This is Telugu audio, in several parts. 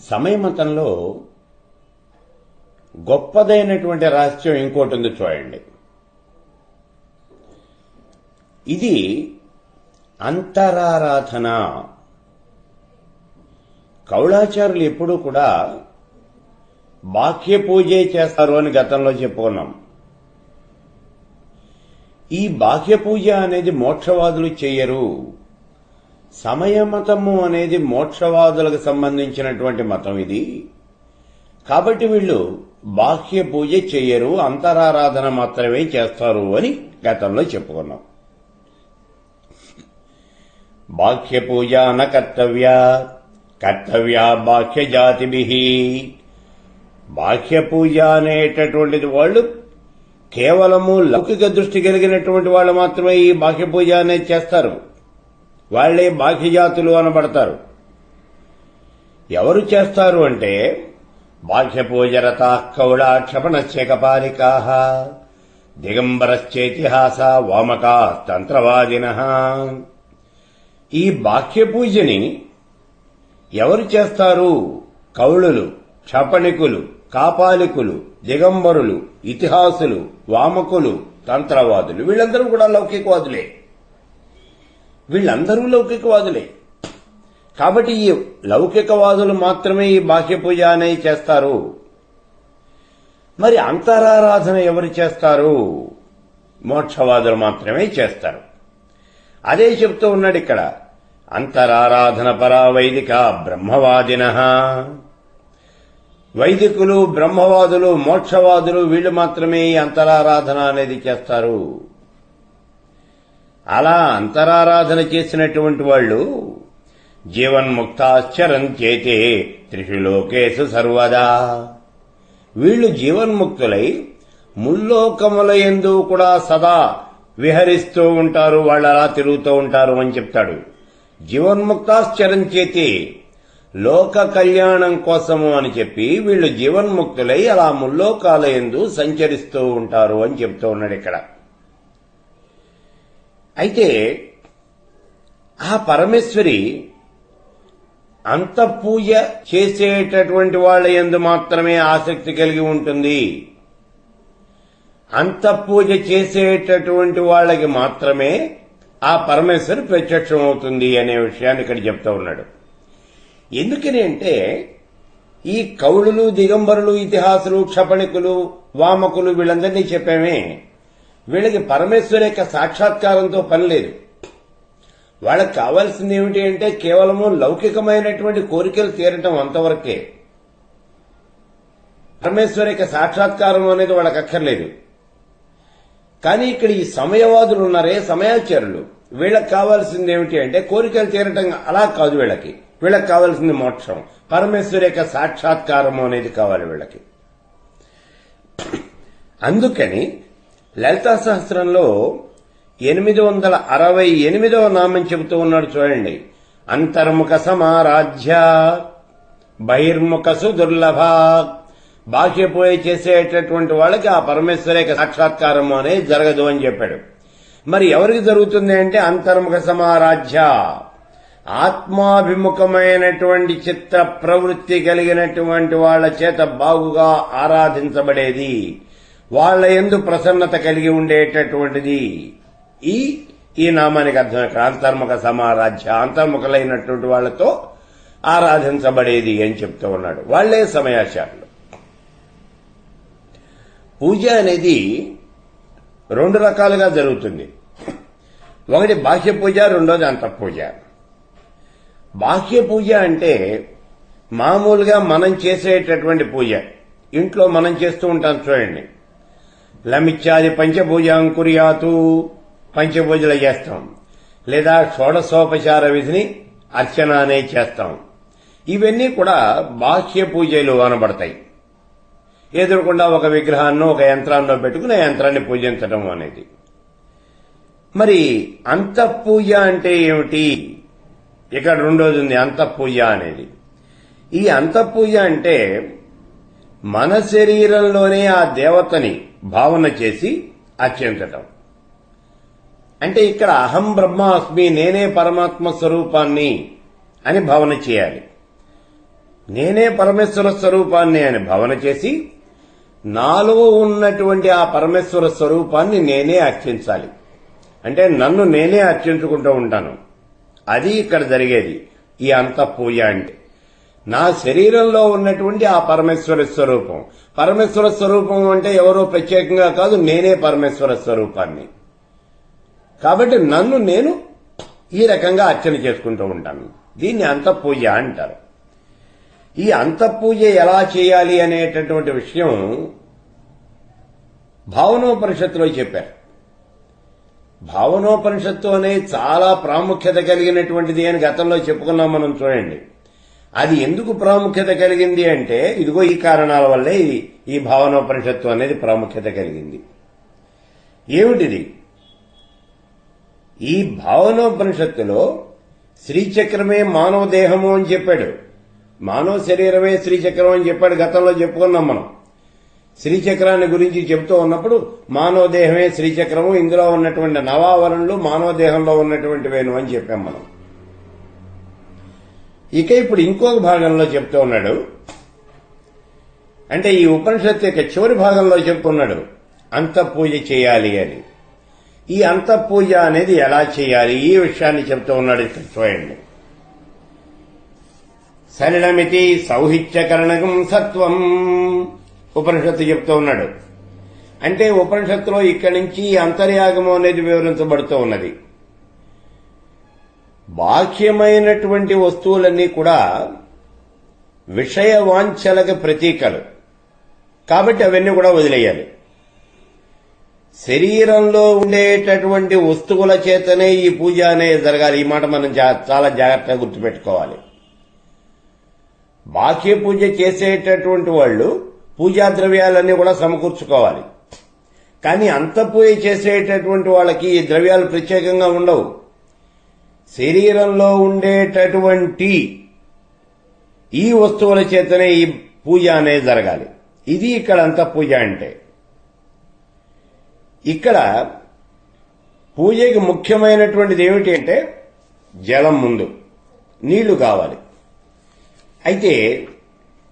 సమయమతంలో గొప్పదైనటువంటి రహస్యం ఇంకోటి ఉంది చూడండి. ఇది అంతరారాధన. కౌళాచారులు ఎప్పుడూ కూడా బాహ్య పూజే చేస్తారు అని గతంలో చెప్పుకున్నాం. ఈ బాహ్య పూజ అనేది మోక్షవాదులు చెయ్యరు. సమయమతము అనేది మోక్షవాదులకు సంబంధించినటువంటి మతం ఇది. కాబట్టి వీళ్ళు బాహ్య పూజ చెయ్యరు, అంతరారాధన మాత్రమే చేస్తారు అని గతంలో చెప్పుకున్నాం. బాహ్య పూజ న కర్తవ్య, కర్తవ్య బాహ్య జాతిభిః. బాహ్య పూజ అనేటటువంటిది వాళ్ళు కేవలము లౌకిక దృష్టి కలిగినటువంటి వాళ్ళు మాత్రమే ఈ బాహ్య పూజ అనేది చేస్తారు. వాళ్లే బాహ్య జాతులు అనబడతారు. ఎవరు చేస్తారు అంటే బాహ్య పూజరతాః కౌళా క్షపణస్య కపాలికాః దిగంబరశ్చేతిహాస వామకాః తంత్రవాదినః. ఈ బాహ్య పూజని ఎవరు చేస్తారు? కౌళులు, క్షపణికులు, కాపాలికులు, దిగంబరులు, ఇతిహాసులు, వామకులు, తంత్రవాదులు. వీళ్ళందరూ కూడా లౌకికవాదులే. కాబట్టి ఈ లౌకికవాదులు మాత్రమే ఈ బాహ్య పూజ అనేది చేస్తారు. మరి అంతరారాధన ఎవరు చేస్తారు? మోక్షవాదులు మాత్రమే చేస్తారు. అదే చెప్తూ ఉన్నాడు ఇక్కడ. అంతరారాధన పరా వైదిక బ్రహ్మవాదినః. వైదికులు, బ్రహ్మవాదులు, మోక్షవాదులు వీళ్ళు మాత్రమే ఈ అంతరారాధన అనేది చేస్తారు. అలా అంతరారాధన చేసినటువంటి వాళ్ళు జీవన్ముక్తాశ్చరంత్యేతే త్రిషు లోకేషు సర్వదా. వీళ్ళు జీవన్ముక్తులై ముల్లోకములయందు కూడా సదా విహరిస్తూ ఉంటారు. వాళ్ళు అలా తిరుగుతూ ఉంటారు అని చెప్తాడు. జీవన్ముక్తాశ్చరంత్యేతే, లోక కళ్యాణం కోసము అని చెప్పి వీళ్ళు జీవన్ముక్తులై అలా ముల్లోకాలయందు సంచరిస్తూ ఉంటారు అని చెప్తూ ఉన్నాడు ఇక్కడ. అయితే ఆ పరమేశ్వరి అంతఃపూజ చేసేటటువంటి వాళ్ళ యందు మాత్రమే ఆసక్తి కలిగి ఉంటుంది. అంతఃపూజ చేసేటటువంటి వాళ్ళకి మాత్రమే ఆ పరమేశ్వరి ప్రత్యక్షమవుతుంది అనే విషయాన్ని ఇక్కడ చెప్తూ ఉన్నాడు. ఎందుకని అంటే ఈ కౌళులు, దిగంబరులు, ఇతిహాసులు, క్షపణికులు, వామకులు వీళ్ళందరినీ చెప్పామే. వీళ్ళకి పరమేశ్వరి యొక్క సాక్షాత్కారంతో పని లేదు. వాళ్ళకి కావాల్సింది ఏమిటి అంటే కేవలము లౌకికమైనటువంటి కోరికలు తీరటం, అంతవరకే. పరమేశ్వరి యొక్క సాక్షాత్కారం అనేది వాళ్ళకి అక్కర్లేదు. కానీ ఇక్కడ ఈ సమయవాదులు ఉన్నారే, సమయాచారులు, వీళ్ళకి కావాల్సింది ఏమిటి అంటే కోరికలు తీరటం అలా కాదు. వీళ్ళకి కావాల్సింది మోక్షం, పరమేశ్వరి యొక్క సాక్షాత్కారం అనేది కావాలి వీళ్ళకి. అందుకని లలితా సహస్రంలో 868వ నామం చెబుతూ ఉన్నాడు చూడండి. అంతర్ముఖ సమారాధ్య బహిర్ముఖ సుదుర్లభ. బాహ్య పూజ చేసేటటువంటి వాళ్ళకి ఆ పరమేశ్వర యొక్క సాక్షాత్కారం అనేది జరగదు అని చెప్పాడు. మరి ఎవరికి జరుగుతుంది అంటే అంతర్ముఖ సమారాధ్య, ఆత్మాభిముఖమైనటువంటి చిత్త ప్రవృత్తి కలిగినటువంటి వాళ్ల చేత బాగుగా ఆరాధించబడేది, వాళ్ల యందు ప్రసన్నత కలిగి ఉండేటటువంటిది. ఈ నామానికి అర్థం ఇక్కడ అంతర్ముఖ సమారాధ్య, అంతర్ముఖులైనటువంటి వాళ్లతో ఆరాధించబడేది అని చెప్తూ ఉన్నాడు. వాళ్లే సమయాచారులు. పూజ అనేది రెండు రకాలుగా జరుగుతుంది. ఒకటి బాహ్య పూజ, రెండోది అంతఃపూజ. బాహ్య పూజ అంటే మామూలుగా మనం చేసేటటువంటి పూజ, ఇంట్లో మనం చేస్తూ ఉంటాం చూడండి. లమిత్యాది పంచపూజాం కుర్యాతు, పంచపూజలు చేస్తాం. లేదా షోడశోపచార విధిని అర్చన అనే చేస్తాం. ఇవన్నీ కూడా బాహ్య పూజలు అనబడతాయి. ఎదురుకుండా ఒక విగ్రహాన్నో ఒక యంత్రాన్నో పెట్టుకుని ఆ యంత్రాన్ని పూజించడం అనేది. మరి అంతఃపూజ అంటే ఏమిటి? ఇక్కడ రెండోది ఉంది అంతఃపూజ అనేది. ఈ అంతఃపూజ అంటే మన శరీరంలోనే ఆ దేవతని భావన చేసి అర్చించటం. అంటే ఇక్కడ అహం బ్రహ్మాస్మి, నేనే పరమాత్మ స్వరూపాన్ని అని భావన చేయాలి. నేనే పరమేశ్వర స్వరూపాన్ని అని భావన చేసి నాలో ఉన్నటువంటి ఆ పరమేశ్వర స్వరూపాన్ని నేనే అర్చించాలి. అంటే నన్ను నేనే అర్చించుకుంటూ ఉంటాను. అది ఇక్కడ జరిగేది ఈ అంతఃపూజ అంటే. నా శరీరంలో ఉన్నటువంటి ఆ పరమేశ్వర స్వరూపం. పరమేశ్వర స్వరూపం అంటే ఎవరో ప్రత్యేకంగా కాదు, నేనే పరమేశ్వర స్వరూపాన్ని. కాబట్టి నన్ను నేను ఈ రకంగా అర్చన చేసుకుంటూ ఉంటాను. దీన్ని అంతఃపూజ అంటారు. ఈ అంతఃపూజ ఎలా చేయాలి అనేటటువంటి విషయం భావనోపనిషత్తులో చెప్పారు. భావనోపనిషత్తు అనేది చాలా ప్రాముఖ్యత కలిగినటువంటిది అని గతంలో చెప్పుకున్నాం మనం. చూడండి, అది ఎందుకు ప్రాముఖ్యత కలిగింది అంటే ఇదిగో ఈ కారణాల వల్లే ఈ భావనోపనిషత్తు అనేది ప్రాముఖ్యత కలిగింది. ఏమిటిది? ఈ భావనోపనిషత్తులో శ్రీచక్రమే మానవ దేహము అని చెప్పాడు. మానవ శరీరమే శ్రీచక్రం అని చెప్పాడు. గతంలో చెప్పుకున్నాం మనం. శ్రీచక్రాన్ని గురించి చెబుతూ ఉన్నప్పుడు మానవ దేహమే శ్రీచక్రము, ఇందులో ఉన్నటువంటి నవావరణలు మానవ దేహంలో ఉన్నటువంటివేను అని చెప్పాం మనం. ఇక ఇప్పుడు ఇంకొక భాగంలో చెప్తూ ఉన్నాడు. అంటే ఈ ఉపనిషత్తు యొక్క చివరి భాగంలో చెప్తున్నాడు అంతఃపూజ చేయాలి అని. ఈ అంతఃపూజ అనేది ఎలా చేయాలి ఈ విషయాన్ని చెప్తూ ఉన్నాడు. ఇక్కడ చూడండి. సలిలమితి సౌహిత్యకరణకం సత్వం ఉపనిషత్తు చెప్తూ ఉన్నాడు. అంటే ఉపనిషత్తులో ఇక్కడి నుంచి అంతర్యాగము అనేది వివరించబడుతూ ఉన్నది. బాహ్యమైనటువంటి వస్తువులన్నీ కూడా విషయ వాంఛలకు ప్రతీకలు. కాబట్టి అవన్నీ కూడా వదిలేయాలి. శరీరంలో ఉండేటటువంటి వస్తువుల చేతనే ఈ పూజ అనేది జరగాలి. ఈ మాట మనం చాలా జాగ్రత్తగా గుర్తుపెట్టుకోవాలి. బాహ్య పూజ చేసేటటువంటి వాళ్ళు పూజా ద్రవ్యాలన్నీ కూడా సమకూర్చుకోవాలి. కానీ అంతఃపూజ చేసేటటువంటి వాళ్ళకి ఈ ద్రవ్యాలు ప్రత్యేకంగా ఉండవు. శరీరంలో ఉండేటటువంటి ఈ వస్తువుల చేతనే ఈ పూజ అనేది జరగాలి. ఇది ఇక్కడ అంతఃపూజ అంటే. ఇక్కడ పూజకి ముఖ్యమైనటువంటిది ఏమిటి అంటే జలం, ముందు నీళ్లు కావాలి. అయితే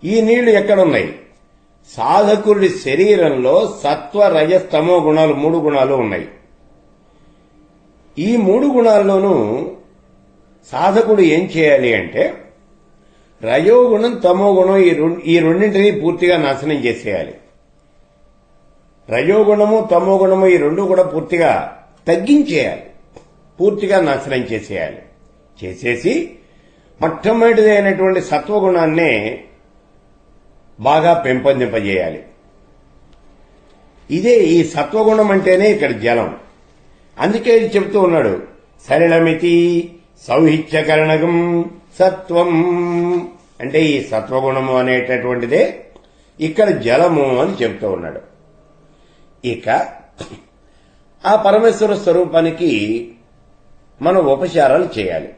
ఈ నీళ్లు ఎక్కడున్నాయి? సాధకుడి శరీరంలో సత్వ, రజస్, తమో గుణాలు 3 గుణాలు ఉన్నాయి. ఈ 3 గుణాల్లోనూ సాధకుడు ఏం చేయాలి అంటే రజోగుణం, తమో గుణం ఈ రెండింటినీ పూర్తిగా నాశనం చేసేయాలి. రజోగుణము, తమో గుణము ఈ 2 కూడా పూర్తిగా తగ్గించేయాలి. పూర్తిగా నాశనం చేసేయాలి. చేసేసి మొట్టమొదటిదైనటువంటి సత్వగుణాన్నే బాగా పెంపొందింపజేయాలి. ఇదే ఈ సత్వగుణం అంటేనే ఇక్కడ జలం. అందుకే ఇది చెప్తూ ఉన్నాడు. సలిలమితి సౌహిత్యకరణకం సత్వం. అంటే ఈ సత్వగుణము అనేటటువంటిదే ఇక్కడ జలము అని చెప్తూ ఉన్నాడు. ఇక ఆ పరమేశ్వర స్వరూపానికి మనం ఉపచారాలు చేయాలి.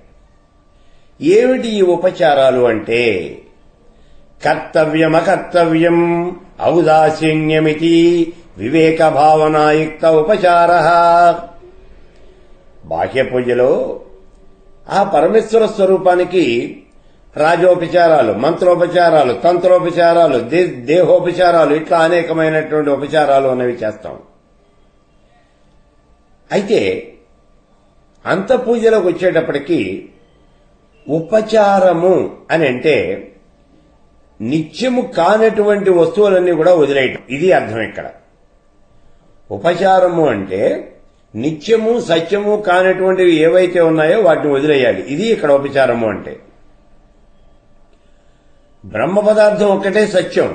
ఏమిటి ఈ ఉపచారాలు అంటే కర్తవ్యమకర్తవ్యం ఔదాసీన్యమితి వివేక భావనాయుక్త ఉపచార. బాహ్య పూజలో ఆ పరమేశ్వర స్వరూపానికి రాజోపచారాలు, మంత్రోపచారాలు, తంత్రోపచారాలు, దేహోపచారాలు, ఇట్లా అనేకమైనటువంటి ఉపచారాలు అనేవి చేస్తాం. అయితే అంతఃపూజలోకి వచ్చేటప్పటికీ ఉపచారము అని అంటే నిత్యము కానటువంటి వస్తువులన్నీ కూడా వదిలేయటం. ఇది అర్థం ఇక్కడ. ఉపచారము అంటే నిత్యము సత్యము కానటువంటివి ఏవైతే ఉన్నాయో వాటిని వదిలేయాలి. ఇది ఇక్కడ ఉపచారము అంటే. బ్రహ్మ పదార్థం ఒక్కటే సత్యం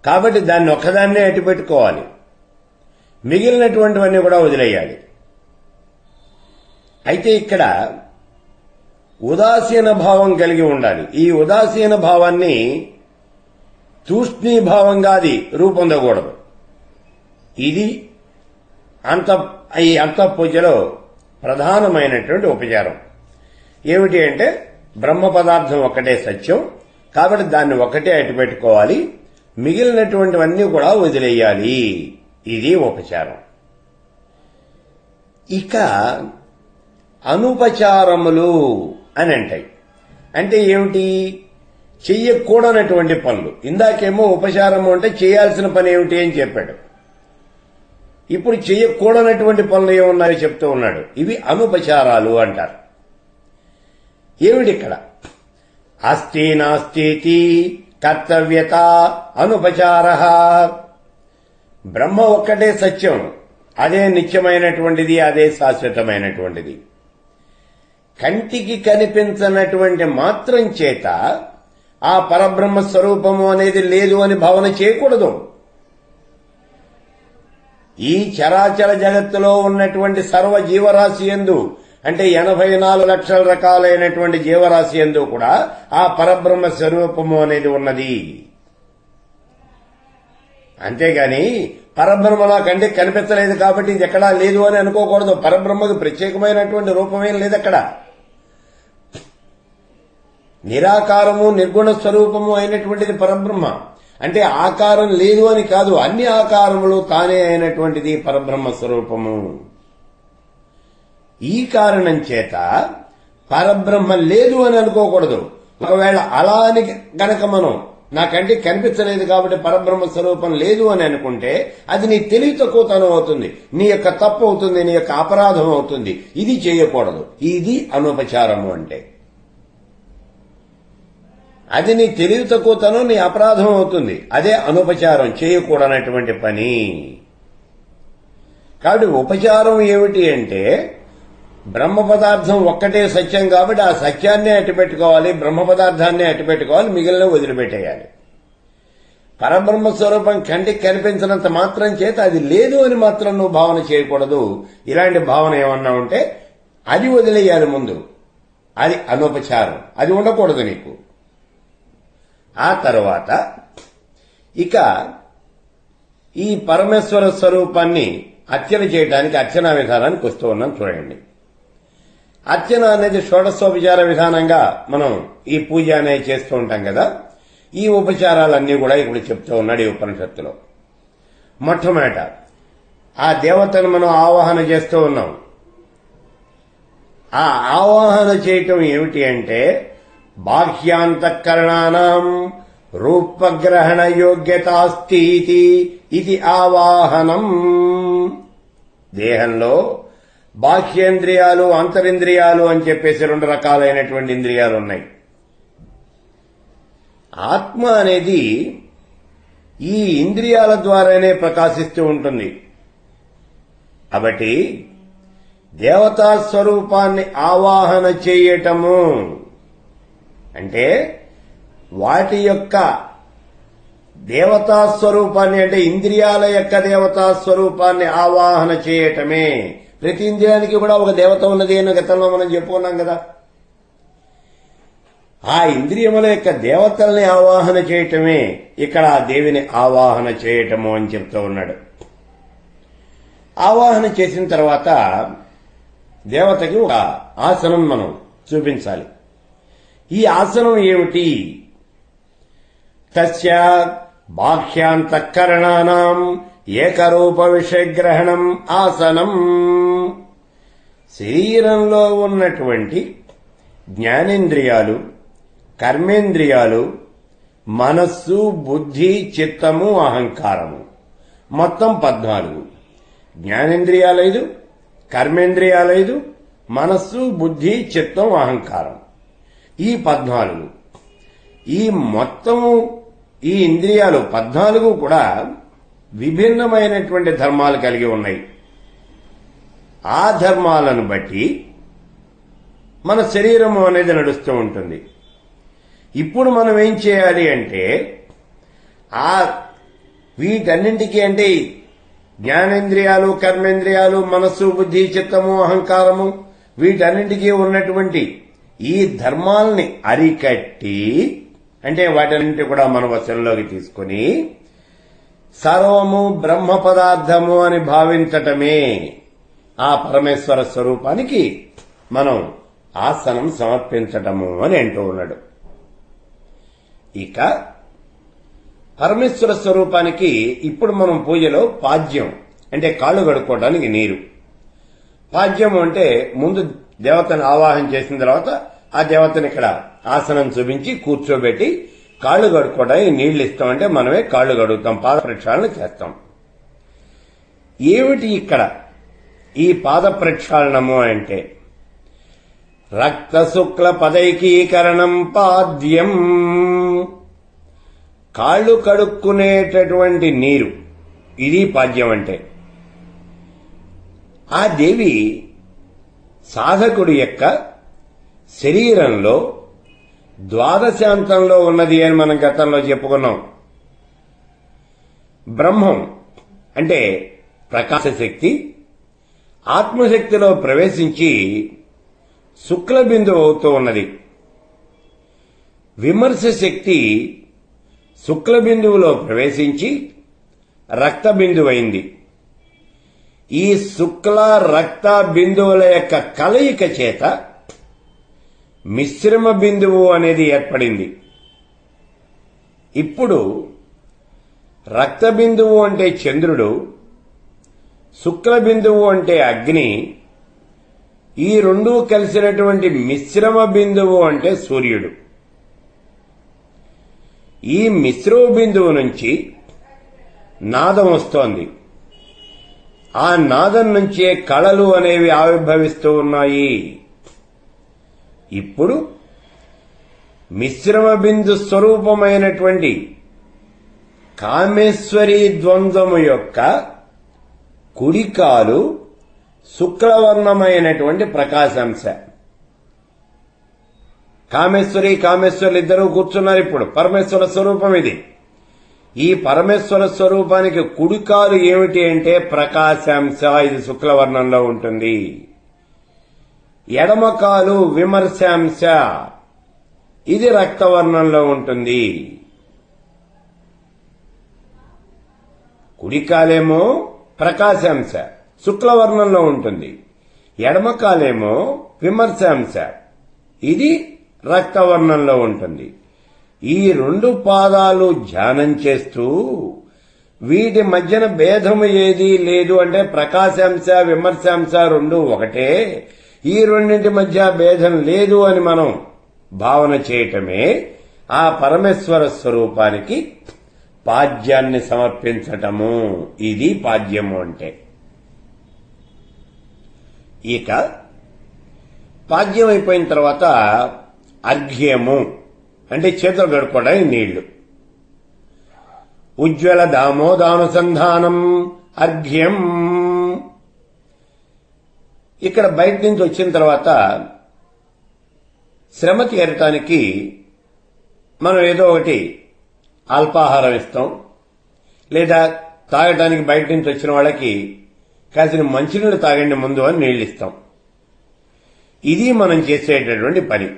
కాబట్టి దాన్ని ఒక్కదాన్నే అట్టిపెట్టుకోవాలి. మిగిలినటువంటివన్నీ కూడా వదిలేయాలి. అయితే ఇక్కడ ఉదాసీన భావం కలిగి ఉండాలి. ఈ ఉదాసీన భావాన్ని తూష్ణీభావంగా అది రూపొందకూడదు. ఇది ఈ అంతఃపూజలో ప్రధానమైనటువంటి ఉపచారం. ఏమిటి అంటే బ్రహ్మ పదార్థం ఒక్కటే సత్యం కాబట్టి దాన్ని ఒక్కటే అట్టిపెట్టుకోవాలి. మిగిలినటువంటివన్నీ కూడా వదిలేయాలి. ఇది ఉపచారం. ఇక అనుపచారములు అని అంటాయి. అంటే ఏమిటి? చెయ్యకూడనటువంటి పనులు. ఇందాకేమో ఉపచారము అంటే చేయాల్సిన పని ఏమిటి అని చెప్పాడు. ఇప్పుడు చెయ్యకూడనటువంటి పనులు ఏమున్నాయో చెప్తూ ఉన్నాడు. ఇవి అనుపచారాలు అంటారు. ఏమిటి ఇక్కడ? అస్తి నాస్తి కర్తవ్యత అనుపచార. బ్రహ్మ ఒక్కటే సత్యం, అదే నిత్యమైనటువంటిది, అదే శాశ్వతమైనటువంటిది. కంటికి కనిపించనటువంటి మాత్రం చేత ఆ పరబ్రహ్మ స్వరూపము అనేది లేదు అని భావన చేయకూడదు. ఈ చరాచర జగత్తులో ఉన్నటువంటి సర్వ జీవరాశి యందు, అంటే 84 లక్షల రకాలైనటువంటి జీవరాశి యందు కూడా ఆ పరబ్రహ్మ స్వరూపము అనేది ఉన్నది. అంతేగాని పరబ్రహ్మ నా కంటికి కనిపించలేదు కాబట్టి ఇది ఎక్కడా లేదు అని అనుకోకూడదు. పరబ్రహ్మకు ప్రత్యేకమైనటువంటి రూపమేం లేదు అక్కడ. నిరాకారము నిర్గుణ స్వరూపము అయినటువంటిది పరబ్రహ్మ. అంటే ఆకారం లేదు అని కాదు, అన్ని ఆకారములు తానే అయినటువంటిది పరబ్రహ్మ స్వరూపము. ఈ కారణం చేత పరబ్రహ్మ లేదు అని అనుకోకూడదు. ఒకవేళ అలా అని గనక మనం నా కంటికి కనిపించలేదు కాబట్టి పరబ్రహ్మ స్వరూపం లేదు అని అనుకుంటే అది నీ తెలివి తక్కువతనం అవుతుంది, నీ యొక్క తప్పు అవుతుంది, నీ యొక్క అపరాధం అవుతుంది. ఇది చేయకూడదు. ఇది అనుపచారము అంటే అది నీ తెలివి తక్కువతనం, నీ అపరాధం అవుతుంది. అదే అనుపచారం, చేయకూడనటువంటి పని. కాబట్టి ఉపచారం ఏమిటి అంటే బ్రహ్మ పదార్థం ఒక్కటే సత్యం కాబట్టి ఆ సత్యాన్నే అట్టిపెట్టుకోవాలి, బ్రహ్మ పదార్థాన్నే అట్టిపెట్టుకోవాలి, మిగిలిన వదిలిపెట్టేయాలి. పరబ్రహ్మ స్వరూపం కంటికి కనిపించినంత మాత్రం చేత అది లేదు అని మాత్రం నువ్వు భావన చేయకూడదు. ఇలాంటి భావన ఏమన్నా ఉంటే అది వదిలేయాలి ముందు. అది అనుపచారం, అది ఉండకూడదు నీకు. ఆ తర్వాత ఇక ఈ పరమేశ్వర స్వరూపాన్ని అర్చన చేయడానికి అర్చనా విధానానికి వస్తూ ఉన్నాం. చూడండి, అర్చన అనేది షోడశోపచార విధానంగా మనం ఈ పూజ అనేది చేస్తూ ఉంటాం కదా. ఈ ఉపచారాలన్నీ కూడా ఇప్పుడు చెప్తూ ఉన్నాడు ఈ ఉపనిషత్తులో. మొట్టమొదట ఆ దేవతను మనం ఆవాహన చేస్తూ ఉన్నాం. ఆ ఆవాహన చేయటం ఏమిటి అంటే బాహ్యాంతఃకరణానాం రూపగ్రహణ యోగ్యతాస్తి ఇది ఆవాహనం. దేహంలో బాహ్యేంద్రియాలు, అంతరింద్రియాలు అని చెప్పేసి 2 రకాలైనటువంటి ఇంద్రియాలు ఉన్నాయి. ఆత్మ అనేది ఈ ఇంద్రియాల ద్వారానే ప్రకాశిస్తూ ఉంటుంది. కాబట్టి దేవతా స్వరూపాన్ని ఆవాహన చేయటము అంటే వాటి యొక్క దేవతా స్వరూపాన్ని, అంటే ఇంద్రియాల యొక్క దేవతా స్వరూపాన్ని ఆవాహన చేయటమే. ప్రతి ఇంద్రియానికి కూడా ఒక దేవత ఉన్నది అని గతంలో మనం చెప్పుకున్నాం కదా. ఆ ఇంద్రియముల యొక్క దేవతల్ని ఆవాహన చేయటమే ఇక్కడ ఆ దేవిని ఆవాహన చేయటము అని చెప్తూ ఉన్నాడు. ఆవాహన చేసిన తర్వాత దేవతకి ఒక ఆసనం మనం చూపించాలి. ఈ ఆసనం ఏమిటి? తస్య బాహ్యాంతఃకరణానాం ఏకరూప విషయగ్రహణం ఆసనం. శరీరంలో ఉన్నటువంటి జ్ఞానేంద్రియాలు, కర్మేంద్రియాలు, మనస్సు, బుద్ధి, చిత్తము, అహంకారము మొత్తం 14. జ్ఞానేంద్రియాలు 5, కర్మేంద్రియాలు 5, మనస్సు, బుద్ధి, చిత్తం, అహంకారం ఈ 14. ఈ మొత్తము ఈ ఇంద్రియాలు 14 కూడా విభిన్నమైనటువంటి ధర్మాలు కలిగి ఉన్నాయి. ఆ ధర్మాలను బట్టి మన శరీరము అనేది నడుస్తూ ఉంటుంది. ఇప్పుడు మనం ఏం చేయాలి అంటే ఆ వీటన్నింటికి, అంటే జ్ఞానేంద్రియాలు, కర్మేంద్రియాలు, మనస్సు, బుద్ధి, చిత్తము, అహంకారము వీటన్నింటికీ ఉన్నటువంటి ఈ ధర్మాల్ని అరికట్టి, అంటే వాటన్నింటి కూడా మన వశంలోకి తీసుకుని సర్వము బ్రహ్మ పదార్థము అని భావించటమే ఆ పరమేశ్వర స్వరూపానికి మనం ఆసనం సమర్పించటము అని అంటూ ఉన్నాడు. ఇక పరమేశ్వర స్వరూపానికి ఇప్పుడు మనం పూజలో పాద్యం, అంటే కాళ్ళు కడుక్కోవడానికి నీరు. పాద్యం అంటే ముందు దేవతను ఆవాహన చేసిన తర్వాత ఆ దేవతను ఇక్కడ ఆసనం చూపించి కూర్చోబెట్టి కాళ్ళు కడుక్కోవడానికి నీళ్లు ఇస్తామంటే మనమే కాళ్ళు కడుగుతాం, పాద ప్రక్షాళన చేస్తాం. ఏమిటి ఇక్కడ ఈ పాద ప్రక్షాళనము అంటే రక్త శుక్ల పదైకీకరణం పాద్యం. కాళ్ళు కడుక్కునేటటువంటి నీరు, ఇది పాద్యం అంటే. ఆ దేవి సాధకుడి యొక్క శరీరంలో ద్వాదశాంతంలో ఉన్నది అని మనం గతంలో చెప్పుకున్నాం. బ్రహ్మం అంటే ప్రకాశశక్తి ఆత్మశక్తిలో ప్రవేశించి శుక్ల బిందువు అవుతూ ఉన్నది. విమర్శ శక్తి శుక్ల బిందువులో ప్రవేశించి రక్త బిందువైంది. ఈ శుక్ల రక్త బిందువుల యొక్క కలయిక చేత మిశ్రమ బిందువు అనేది ఏర్పడింది. ఇప్పుడు రక్త బిందువు అంటే చంద్రుడు, శుక్ల బిందువు అంటే అగ్ని, ఈ రెండూ కలిసినటువంటి మిశ్రమ బిందువు అంటే సూర్యుడు. ఈ మిశ్రమ బిందువు నుంచి నాదం వస్తోంది. ఆ నాదం నుంచే కళలు అనేవి ఆవిర్భవిస్తూ ఉన్నాయి. ఇప్పుడు మిశ్రమ బిందు స్వరూపమైనటువంటి కామేశ్వరీ ద్వంద్వము యొక్క కుడికాలు శుక్లవర్ణమైనటువంటి ప్రకాశాంశ. కామేశ్వరులు ఇద్దరూ కూర్చున్నారు. ఇప్పుడు పరమేశ్వర స్వరూపం ఇది. ఈ పరమేశ్వర స్వరూపానికి కుడికాలు ఏమిటి అంటే ప్రకాశాంశ, ఇది శుక్లవర్ణంలో ఉంటుంది. ఎడమకాలు విమర్శాంశ, ఇది రక్తవర్ణంలో ఉంటుంది. కుడికాలేమో ప్రకాశాంశ శుక్లవర్ణంలో ఉంటుంది, ఎడమకాలేమో విమర్శాంశ, ఇది రక్తవర్ణంలో ఉంటుంది. ఈ రెండు పాదాలు ధ్యానం చేస్తూ వీటి మధ్యన భేదము ఏదీ లేదు అంటే ప్రకాశాంశ విమర్శాంశ రెండు ఒకటే, ఈ రెండింటి మధ్య భేదం లేదు అని మనం భావన చేయటమే ఆ పరమేశ్వర స్వరూపానికి పాద్యాన్ని సమర్పించటము. ఇది పాద్యము అంటే. ఇక పాద్యం అయిపోయిన తర్వాత అర్ఘ్యము అంటే చేతులు గడుపుకోవడానికి నీళ్లు. ఉజ్వల దామోదానుసంధానం అర్ఘ్యం. ఇక్కడ బయట నుంచి వచ్చిన తర్వాత శ్రమ తీరటానికి మనం ఏదో ఒకటి అల్పాహారం ఇస్తాం, లేదా తాగటానికి బయట నుంచి వచ్చిన వాళ్ళకి కాసిన మంచినీళ్ళు తాగండి ముందు అని నీళ్లు ఇస్తాం. ఇది మనం చేసేటటువంటి పని.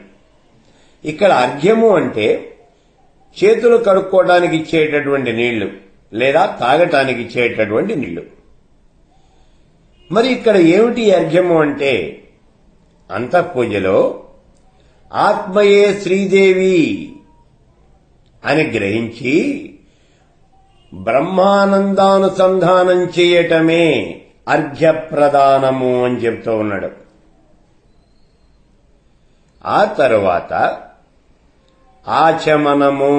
ఇక్కడ అర్ఘ్యము అంటే చేతులు కడుక్కోవడానికి ఇచ్చేటటువంటి నీళ్లు లేదా తాగటానికి ఇచ్చేటటువంటి నీళ్లు. మరి ఇక్కడ ఏమిటి అర్ఘ్యము అంటే అంతఃపూజలో ఆత్మయే శ్రీదేవి అని గ్రహించి బ్రహ్మానందానుసంధానం చేయటమే అర్ఘ్యప్రదానము అని చెప్తూ ఉన్నాడు. ఆ తరువాత ఆచమనము.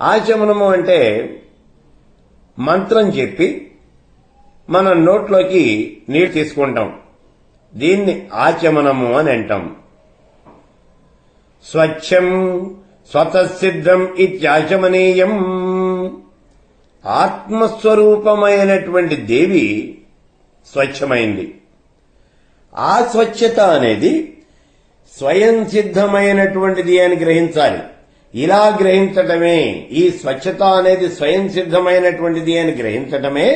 ఆచమనము అంటే మంత్రం చెప్పి మన నోట్లోకి నీరు తీసుకుంటాం, దీన్ని ఆచమనము అని అంటాం. స్వచ్ఛం స్వతసిద్ధం ఇత్యాచమనీయం. ఆత్మస్వరూపమైనటువంటి దేవి స్వచ్ఛమైంది. ఆ స్వచ్ఛత అనేది స్వయం సిద్ధమైనటువంటిది అని గ్రహించాలి. ఇలా గ్రహించటమే, ఈ స్వచ్ఛత అనేది స్వయం సిద్ధమైనటువంటిది అని గ్రహించటమే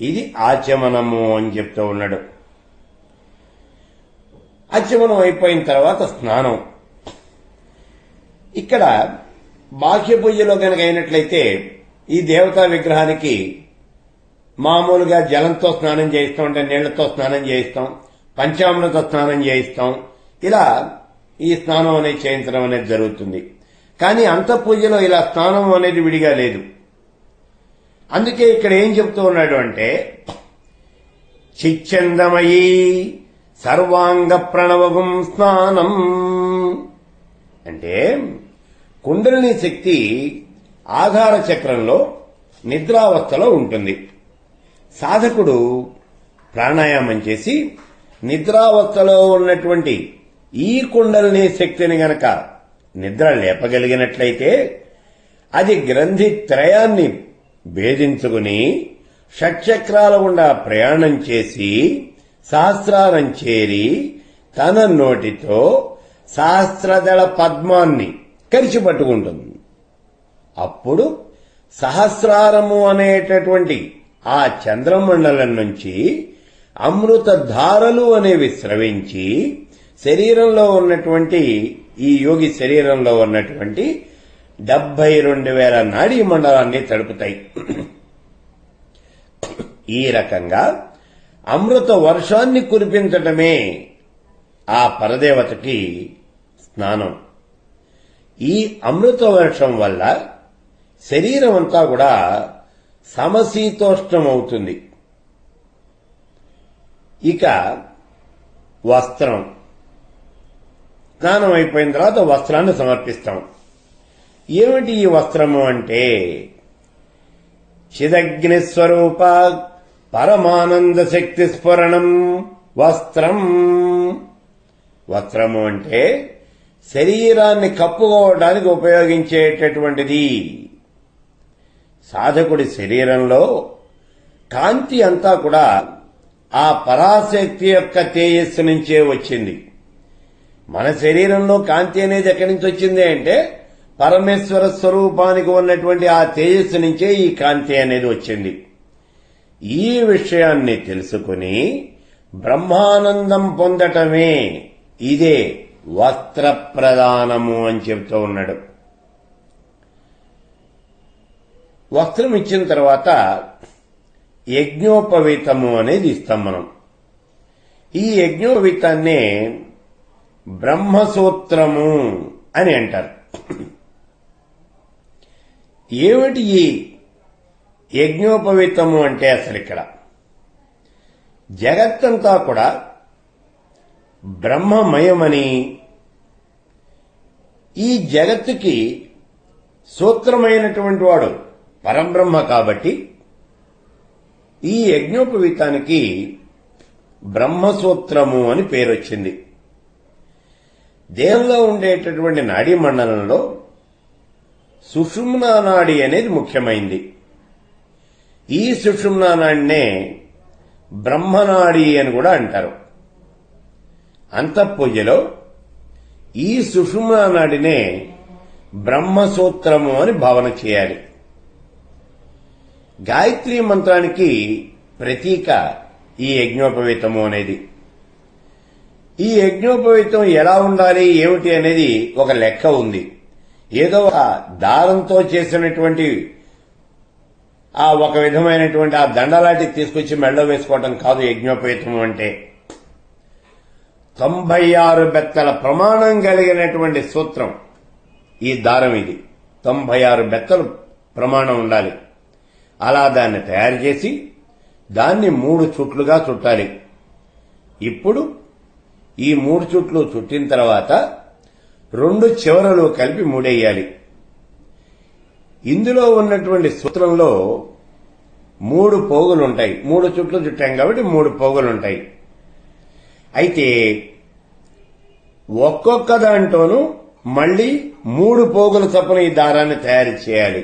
ఇది ఆచమనము అని చెప్తూ ఉన్నాడు. ఆచమనం అయిపోయిన తర్వాత స్నానం. ఇక్కడ బాహ్య పూజలో కనుక అయినట్లయితే ఈ దేవతా విగ్రహానికి మామూలుగా జలంతో స్నానం చేయిస్తాం, అంటే నీళ్లతో స్నానం చేయిస్తాం, పంచామృత స్నానం చేయిస్తాం. ఇలా ఈ స్నానం అనేది చేయించడం అనేది జరుగుతుంది. కానీ అంతఃపూజలో ఇలా స్నానం అనేది విడిగా లేదు. అందుకే ఇక్కడ ఏం చెప్తూ ఉన్నాడు అంటే చిచ్చందమయీ సర్వాంగ ప్రణవగం స్నానం. అంటే కుండలిని శక్తి ఆధార చక్రంలో నిద్రావస్థలో ఉంటుంది. సాధకుడు ప్రాణాయామం చేసి నిద్రావస్థలో ఉన్నటువంటి ఈ కుండలిని శక్తిని గనక నిద్ర లేపగలిగినట్లయితే అది గ్రంథి త్రయాన్ని భేదించుకుని షట్చక్రాల గుండా ప్రయాణం చేసి సహస్రారం చేరి తన నోటితో సహస్రదళ పద్మాన్ని కరిచిపట్టుకుంటుంది. అప్పుడు సహస్రారము అనేటటువంటి ఆ చంద్రమండలం నుంచి అమృత ధారలు అనేవి స్రవించి శరీరంలో ఉన్నటువంటి ఈ యోగి శరీరంలో ఉన్నటువంటి 72,000 నాడీ మండలాన్ని తడుపుతాయి. ఈ రకంగా అమృత వర్షాన్ని కురిపించటమే ఆ పరదేవతకి స్నానం. ఈ అమృత వర్షం వల్ల శరీరం అంతా కూడా సమశీతోష్ణమవుతుంది. ఇక వస్త్రం, స్నానం అయిపోయిన తర్వాత వస్త్రాన్ని సమర్పిస్తాం. ఏమిటి ఈ వస్త్రము అంటే చిదగ్నిస్వరూప పరమానంద శక్తి స్ఫురణం వస్త్రం. వస్త్రము అంటే శరీరాన్ని కప్పుకోవడానికి ఉపయోగించేటటువంటిది. సాధకుడి శరీరంలో కాంతి అంతా కూడా ఆ పరాశక్తి యొక్క తేజస్సు నుంచే వచ్చింది. మన శరీరంలో కాంతి అనేది ఎక్కడి నుంచి వచ్చింది అంటే పరమేశ్వర స్వరూపానికి ఉన్నటువంటి ఆ తేజస్సు నుంచే ఈ కాంతి అనేది వచ్చింది. ఈ విషయాన్ని తెలుసుకుని బ్రహ్మానందం పొందటమే ఇదే వస్త్ర ప్రదానము అని చెబుతూ ఉన్నాడు. వస్త్రం ఇచ్చిన తర్వాత యజ్ఞోపవీతము అనేది ఇస్తాం మనం. ఈ యజ్ఞోపవీతాన్నే బ్రహ్మసూత్రము అని అంటారు. ఏమిటి ఈ యజ్ఞోపవీతము అంటే అసలు ఇక్కడ జగత్తంతా కూడా బ్రహ్మమయమని, ఈ జగత్తుకి సూత్రమైనటువంటి వాడు పరబ్రహ్మ కాబట్టి ఈ యజ్ఞోపవీతానికి బ్రహ్మసూత్రము అని పేరొచ్చింది. దేహంలో ఉండేటటువంటి నాడీ మండలంలో సుషుమ్నా నాడి అనేది ముఖ్యమైంది. ఈ సుషుమ్నా నాడినే బ్రహ్మనాడి అని కూడా అంటారు. అంతఃపూజలో ఈ సుషుమ్నా నాడినే బ్రహ్మసూత్రము అని భావన చేయాలి. గాయత్రీ మంత్రానికి ప్రతీక ఈ యజ్ఞోపవీతము అనేది. ఈ యజ్ఞోపవీతం ఎలా ఉండాలి ఏమిటి అనేది ఒక లెక్క ఉంది. ఏదో ఒక దారంతో చేసినటువంటి ఆ ఒక విధమైనటువంటి ఆ దండలాంటి తీసుకొచ్చి మెడలో వేసుకోవటం కాదు యజ్ఞోపవీతం అంటే. 96 బెత్తల ప్రమాణం కలిగినటువంటి సూత్రం ఈ దారం. ఇది 96 బెత్తలు ప్రమాణం ఉండాలి. అలా దాన్ని తయారు చేసి దాన్ని 3 చుట్లుగా చుట్టాలి. ఇప్పుడు ఈ 3 చుట్లు చుట్టిన తర్వాత 2 చివరలు కలిపి మూడేయాలి. ఇందులో ఉన్నటువంటి సూత్రంలో 3 పోగులుంటాయి. 3 చుట్లు చుట్టాం కాబట్టి 3 పోగులుంటాయి. అయితే ఒక్కొక్క దాంట్లోనూ మళ్లీ 3 పోగుల చొప్పున ఈ దారాన్ని తయారు చేయాలి.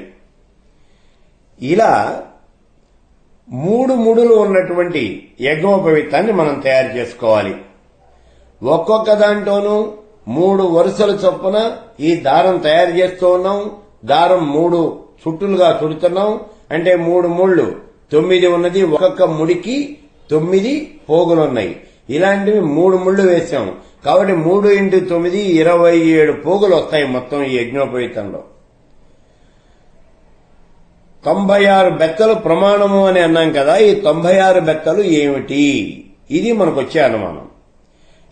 ఇలా 3 ముడులు ఉన్నటువంటి యజ్ఞోపవీతాన్ని మనం తయారు చేసుకోవాలి. ఒక్కొక్క దాంట్లోనూ 3 వరుసల చొప్పున ఈ దారం తయారు చేస్తూ ఉన్నాం. దారం 3 చుట్టులుగా చుడుతున్నాం. అంటే 3 ముళ్ళు 9 ఉన్నది. ఒక్కొక్క ముడికి 9 పోగులున్నాయి. ఇలాంటివి 3 ముళ్ళు వేశాం కాబట్టి 3 × 9 27 పోగులు వస్తాయి మొత్తం ఈ యజ్ఞోపవీతంలో. 96 బెత్తలు ప్రమాణము అని అన్నాం కదా. ఈ 96 బెత్తలు ఏమిటి? ఇది మనకొచ్చే అనుమానం.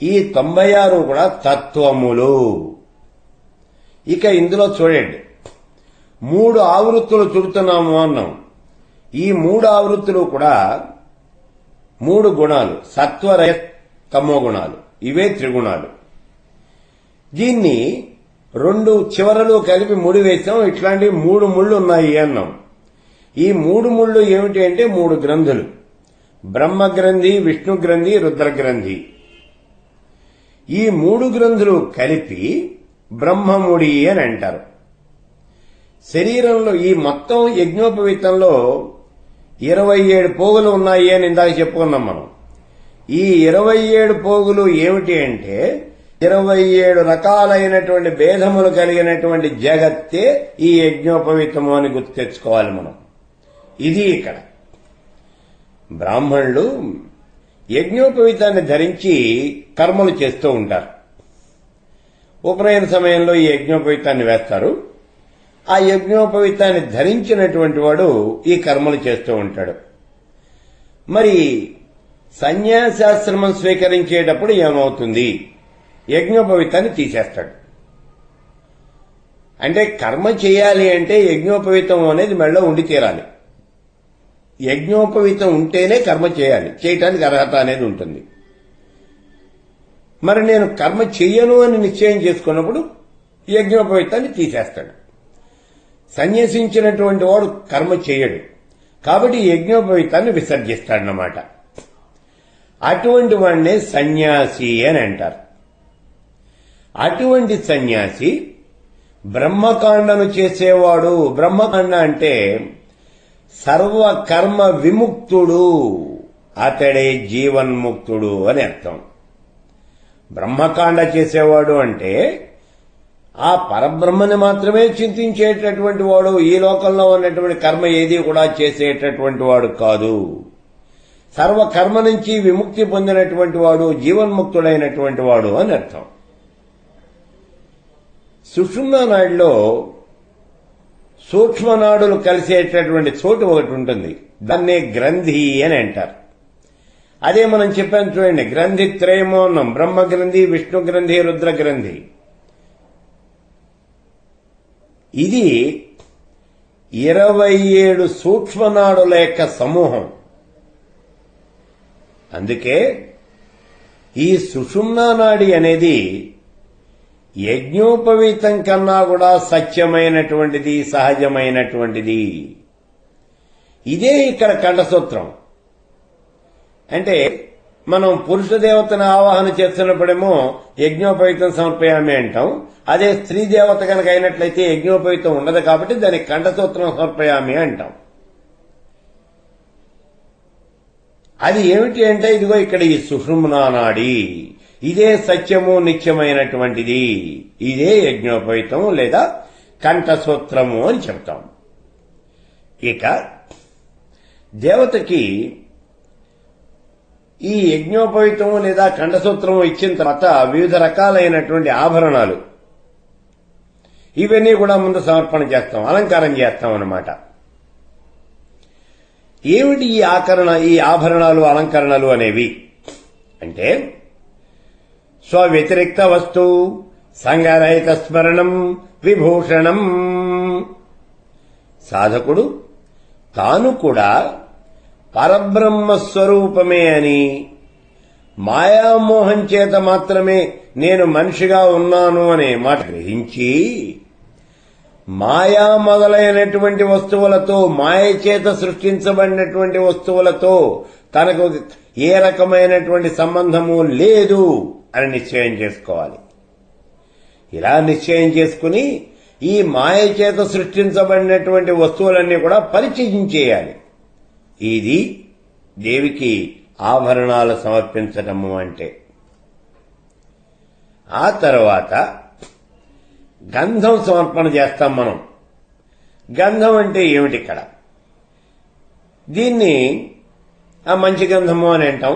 ఈ 96 కూడా తత్వములు. ఇక ఇందులో చూడండి, 3 ఆవృత్తులు చుడుతున్నాము అన్నాం. ఈ 3 ఆవృత్తులు కూడా 3 గుణాలు, సత్వరజ తమో గుణాలు. ఇవే త్రిగుణాలు. దీన్ని రెండు చివరలు కలిపి ముడి వేసాం, ఇట్లాంటి 3 ముళ్ళు ఉన్నాయి అన్నాం. ఈ 3 ముళ్ళు ఏమిటి అంటే 3 గ్రంథులు: బ్రహ్మగ్రంథి, విష్ణు గ్రంథి, రుద్రగ్రంథి. ఈ 3 గ్రంథులు కలిపి బ్రహ్మముడి అని అంటారు. శరీరంలో ఈ మొత్తం యజ్ఞోపవీతంలో 27 పోగులు ఉన్నాయి అని ఇందాక చెప్పుకున్నాం మనం. ఈ 27 పోగులు ఏమిటి అంటే 27 రకాలైనటువంటి భేదములు కలిగినటువంటి జగత్తే ఈ యజ్ఞోపవీతము అని గుర్తు తెచ్చుకోవాలి మనం. ఇది ఇక్కడ బ్రాహ్మణులు యజ్ఞోపవీతాన్ని ధరించి కర్మలు చేస్తూ ఉంటారు. ఉపనయన సమయంలో ఈ యజ్ఞోపవీతాన్ని వేస్తారు. ఆ యజ్ఞోపవీతాన్ని ధరించినటువంటి వాడు ఈ కర్మలు చేస్తూ ఉంటాడు. మరి సన్యాసాశ్రమం స్వీకరించేటప్పుడు ఏమవుతుంది? యజ్ఞోపవీతాన్ని తీసేస్తాడు. అంటే కర్మ చేయాలి అంటే యజ్ఞోపవీతం అనేది మెళ్ళో ఉండి తీరాలి. యజ్ఞోపవీతం ఉంటేనే కర్మ చేయాలి, చేయటానికి అర్హత అనేది ఉంటుంది. మరి నేను కర్మ చెయ్యను అని నిశ్చయం చేసుకున్నప్పుడు యజ్ఞోపవీతాన్ని తీసేస్తాడు. సన్యసించినటువంటి వాడు కర్మ చేయడు కాబట్టి యజ్ఞోపవీతాన్ని విసర్జిస్తాడన్నమాట. అటువంటి వాడినే సన్యాసి అని అంటారు. అటువంటి సన్యాసి బ్రహ్మకాండను చేసేవాడు. బ్రహ్మకాండ అంటే సర్వకర్మ విముక్తుడు, అతడే జీవన్ముక్తుడు అని అర్థం. బ్రహ్మకాండ చేసేవాడు అంటే ఆ పరబ్రహ్మని మాత్రమే చింతించేటటువంటి వాడు, ఈ లోకంలో ఉన్నటువంటి కర్మ ఏది కూడా చేసేటటువంటి వాడు కాదు. సర్వకర్మ నుంచి విముక్తి పొందినటువంటి వాడు, జీవన్ముక్తుడైనటువంటి వాడు అని అర్థం. సుషుమ్నా నాడిలో సూక్ష్మనాడులు కలిసేటటువంటి చోటు ఒకటి ఉంటుంది, దాన్నే గ్రంథి అని అంటారు. అదే మనం చెప్పాను చూడండి, గ్రంథి త్రయమోన్నం: బ్రహ్మగ్రంథి, విష్ణు గ్రంథి, రుద్ర గ్రంథి. ఇది 27 సూక్ష్మనాడుల యొక్క సమూహం. అందుకే ఈ సుషుమ్నా నాడి అనేది యజ్ఞోపవీతం కన్నా కూడా సత్యమైనటువంటిది, సహజమైనటువంటిది. ఇదే ఇక్కడ కంఠసూత్రం. అంటే మనం పురుష దేవతను ఆవాహన చేస్తున్నప్పుడేమో యజ్ఞోపవీతం సమర్పయామి అంటాం. అదే స్త్రీ దేవత కనుక అయినట్లయితే యజ్ఞోపవీతం ఉండదు కాబట్టి దానికి కంఠసూత్రం సమర్పయామి అంటాం. అది ఏమిటి అంటే ఇదిగో ఇక్కడ ఈ సుషుమ్నా నాడి, ఇదే సత్యము, నిత్యమైనటువంటిది. ఇదే యజ్ఞోపవీతం లేదా కంఠసూత్రము అని చెప్తాం. ఇక దేవతకి ఈ యజ్ఞోపవీతము లేదా కంఠసూత్రము ఇచ్చిన తర్వాత వివిధ రకాలైనటువంటి ఆభరణాలు, ఇవన్నీ కూడా ముందు సమర్పణ చేస్తాం, అలంకారం చేస్తాం అన్నమాట. ఏమిటి ఈ ఆభరణాలు, అలంకరణలు అనేవి అంటే స్వవ్యతిరిక్త వస్తు సంగరహిత స్మరణం విభూషణం. సాధకుడు తాను కూడా పరబ్రహ్మ స్వరూపమే అని, మాయామోహం చేత మాత్రమే నేను మనిషిగా ఉన్నాను అనే మాట గ్రహించి, మాయా మొదలైనటువంటి వస్తువులతో, మాయ చేత సృష్టించబడినటువంటి వస్తువులతో తనకు ఏ రకమైనటువంటి సంబంధము లేదు అని నిశ్చయం చేసుకోవాలి. ఇలా నిశ్చయం చేసుకుని ఈ మాయ చేత సృష్టించబడినటువంటి వస్తువులన్నీ కూడా పరిచయం చేయాలి. ఇది దేవికి ఆభరణాలు సమర్పించటము అంటే. ఆ తర్వాత గంధం సమర్పణ చేస్తాం మనం. గంధం అంటే ఏమిటి ఇక్కడ? దీన్ని ఆ మంచి గంధము అని అంటాం.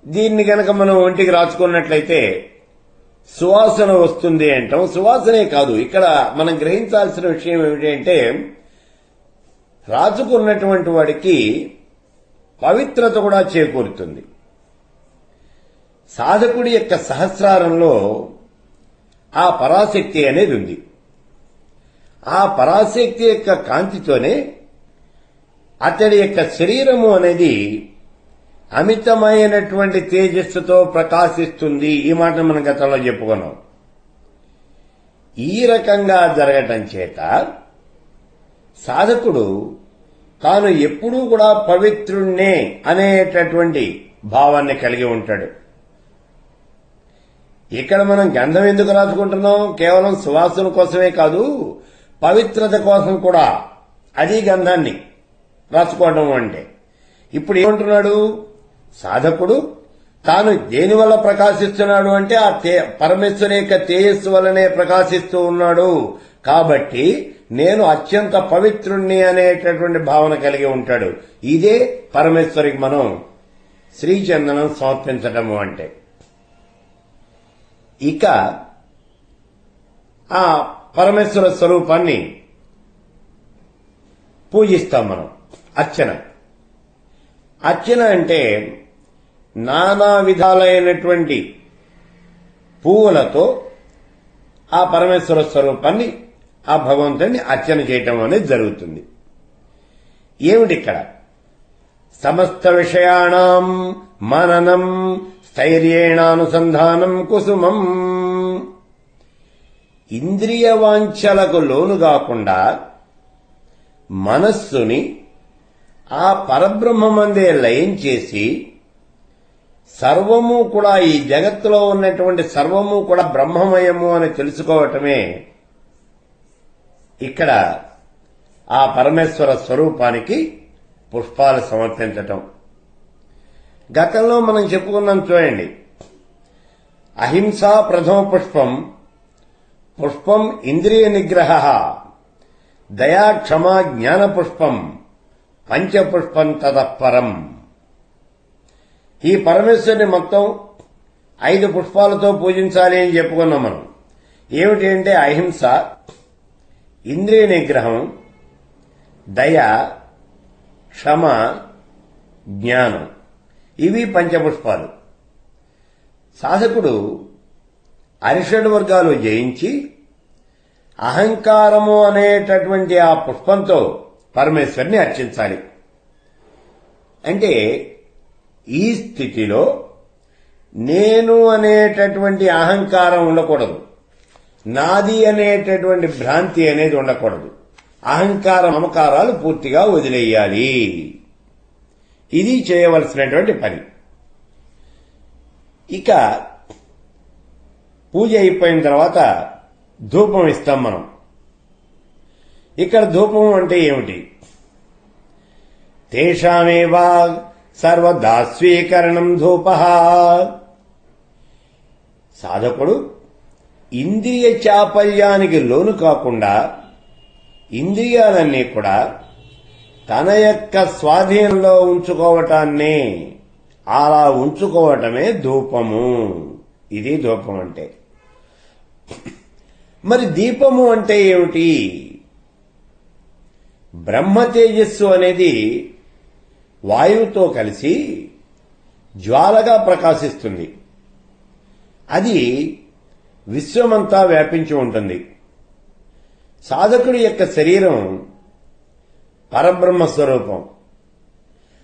దీన్ని గనక మనం ఒంటికి రాసుకున్నట్లయితే సువాసన వస్తుంది అంటాం. సువాసనే కాదు, ఇక్కడ మనం గ్రహించాల్సిన విషయం ఏమిటి అంటే రాసుకున్నటువంటి వాడికి పవిత్రత కూడా చేకూరుతుంది. సాధకుడి యొక్క సహస్రారంలో ఆ పరాశక్తి అనేది ఉంది. ఆ పరాశక్తి యొక్క కాంతితోనే అతడి యొక్క శరీరము అనేది అమితమైనటువంటి తేజస్సుతో ప్రకాశిస్తుంది. ఈ మాట మనం గతంలో చెప్పుకున్నాం. ఈ రకంగా జరగటం చేత సాధకుడు తాను ఎప్పుడూ కూడా పవిత్రుణ్ణే అనేటటువంటి భావాన్ని కలిగి ఉంటాడు. ఇక్కడ మనం గంధం ఎందుకు రాసుకుంటున్నాం? కేవలం సువాసన కోసమే కాదు, పవిత్రత కోసం కూడా. అది గంధాన్ని రాసుకోవడం అంటే. ఇప్పుడు ఏమంటున్నాడు సాధకుడు? తాను దేనివల్ల ప్రకాశిస్తున్నాడు అంటే ఆ పరమేశ్వరి యొక్క తేజస్సు వల్లనే ప్రకాశిస్తూ ఉన్నాడు. కాబట్టి నేను అత్యంత పవిత్రుణ్ణి అనేటటువంటి భావన కలిగి ఉంటాడు. ఇదే పరమేశ్వరికి మనం శ్రీచందనం సమర్పించటము అంటే. ఇక ఆ పరమేశ్వర స్వరూపాన్ని పూజిస్తాం మనం. అర్చన అంటే నానా విధాలైనటువంటి పువ్వులతో ఆ పరమేశ్వర స్వరూపాన్ని, ఆ భగవంతుడిని అర్చన చేయటం అనేది జరుగుతుంది. ఏమిటిక్కడ? సమస్త విషయాణం మననం స్థైర్యేణానుసంధానం కుసుమం. ఇంద్రియ వాంఛలకు లోను కాకుండా మనస్సుని ఆ పరబ్రహ్మమందే లయం చేసి సర్వము కూడా, ఈ జగత్తులో ఉన్నటువంటి సర్వము కూడా బ్రహ్మమయము అని తెలుసుకోవటమే ఇక్కడ ఆ పరమేశ్వర స్వరూపానికి పుష్పాలు సమర్పించటం. గతంలో మనం చెప్పుకున్నాం చూడండి. అహింస ప్రథమ పుష్పం, పుష్పం ఇంద్రియ నిగ్రహ, దయా క్షమా జ్ఞాన పుష్పం, పంచపుష్పం తతఃపరం. ఈ పరమేశ్వరుని మొత్తం 5 పుష్పాలతో పూజించాలి అని చెప్పుకున్నాం మనం. ఏమిటి అంటే అహింస, ఇంద్రియ నిగ్రహం, దయ, క్షమ, జ్ఞానం. ఇవి పంచపుష్పాలు. సాధకుడు అరిషడ్ వర్గాలు జయించి అహంకారము అనేటటువంటి ఆ పుష్పంతో పరమేశ్వరుని అర్చించాలి. అంటే ఈ స్థితిలో నేను అనేటటువంటి అహంకారం ఉండకూడదు, నాది అనేటటువంటి భ్రాంతి అనేది ఉండకూడదు. అహంకార మమకారాలు పూర్తిగా వదిలేయాలి. ఇది చేయవలసినటువంటి పని. ఇక పూజ అయిపోయిన తర్వాత ధూపం ఇస్తాం మనం. ఇక్కడ ధూపం అంటే ఏమిటి? తేషామేవా సర్వదాస్వీకరణం ధూపః. సాధకుడు ఇంద్రియ చాపల్యానికి లోను కాకుండా ఇంద్రియాలన్నీ కూడా తన యొక్క స్వాధీనంలో ఉంచుకోవటాన్ని, అలా ఉంచుకోవటమే ధూపము. ఇది ధూపం అంటే. మరి దీపము అంటే ఏమిటి? బ్రహ్మ తేజస్సు అనేది వాయువుతో కలిసి జ్వాలగా ప్రకాశిస్తుంది. అది విశ్వమంతా వ్యాపించి ఉంటుంది. సాధకుడి యొక్క శరీరం పరబ్రహ్మ స్వరూపం.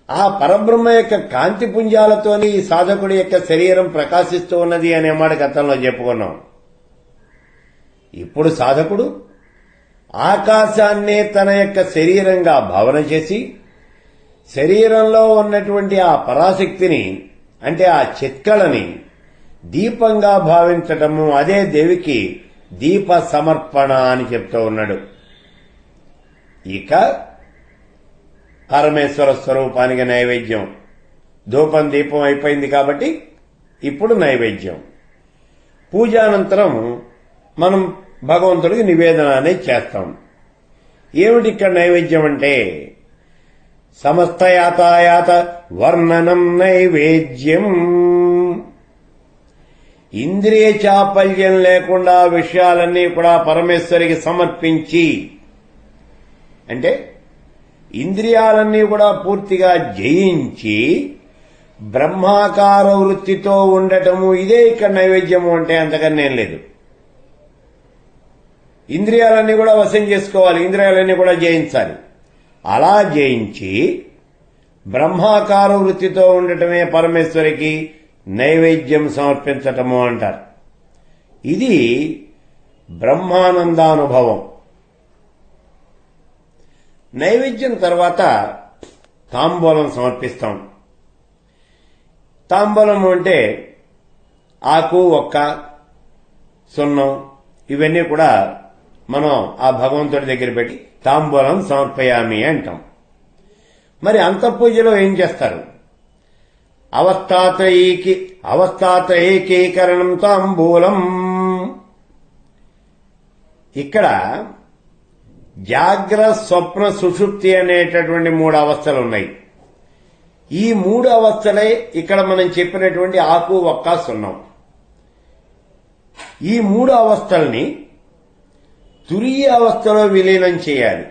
ఆ పరబ్రహ్మ యొక్క కాంతి పుంజాలతోని ఈ సాధకుడి యొక్క శరీరం ప్రకాశిస్తూ ఉన్నది అనే మాట గతంలో చెప్పుకున్నాం. ఇప్పుడు సాధకుడు ఆకాశాన్నే తన యొక్క శరీరంగా భావన చేసి శరీరంలో ఉన్నటువంటి ఆ పరాశక్తిని, అంటే ఆ చిత్కళని దీపంగా భావించటము, అదే దేవికి దీప సమర్పణ అని చెప్తూ ఉన్నాడు. ఇక పరమేశ్వర స్వరూపానికి నైవేద్యం. ధూపం దీపం అయిపోయింది కాబట్టి ఇప్పుడు నైవేద్యం. పూజానంతరం మనం భగవంతుడికి నివేదన అనేది చేస్తాం. ఏమిటి ఇక్కడ నైవేద్యం అంటే? సమస్త యాతాయాత వర్ణనం నైవేద్యం. ఇంద్రియ చాపల్యం లేకుండా విషయాలన్నీ కూడా పరమేశ్వరికి సమర్పించి, అంటే ఇంద్రియాలన్నీ కూడా పూర్తిగా జయించి బ్రహ్మాకార వృత్తితో ఉండటము, ఇదే ఇక్కడ నైవేద్యము అంటే. అంతకన్నా ఏం లేదు. ఇంద్రియాలన్నీ కూడా వశం చేసుకోవాలి, ఇంద్రియాలన్నీ కూడా జయించాలి. అలా జయించి బ్రహ్మాకార వృత్తితో ఉండటమే పరమేశ్వరికి నైవేద్యం సమర్పించటము అంటారు. ఇది బ్రహ్మానందానుభవం. నైవేద్యం తర్వాత తాంబూలం సమర్పిస్తాం. తాంబూలం అంటే ఆకు, ఒక్క, సున్నం ఇవన్నీ కూడా మనం ఆ భగవంతుడి దగ్గర పెట్టి తాంబూలం సమర్పయామి అంటాం. మరి అంతఃపూజలో ఏం చేస్తారు? అవస్థాత్రయీకరణం తాంబూలం. ఇక్కడ జాగ్రత్త, స్వప్న, సుషుప్తి అనేటటువంటి 3 అవస్థలు ఉన్నాయి. ఈ 3 అవస్థలే ఇక్కడ మనం చెప్పినటువంటి ఆకు, ఒక్క, సున్నం. ఈ 3 అవస్థల్ని తురీయ అవస్థలో విలీనం చేయాలి.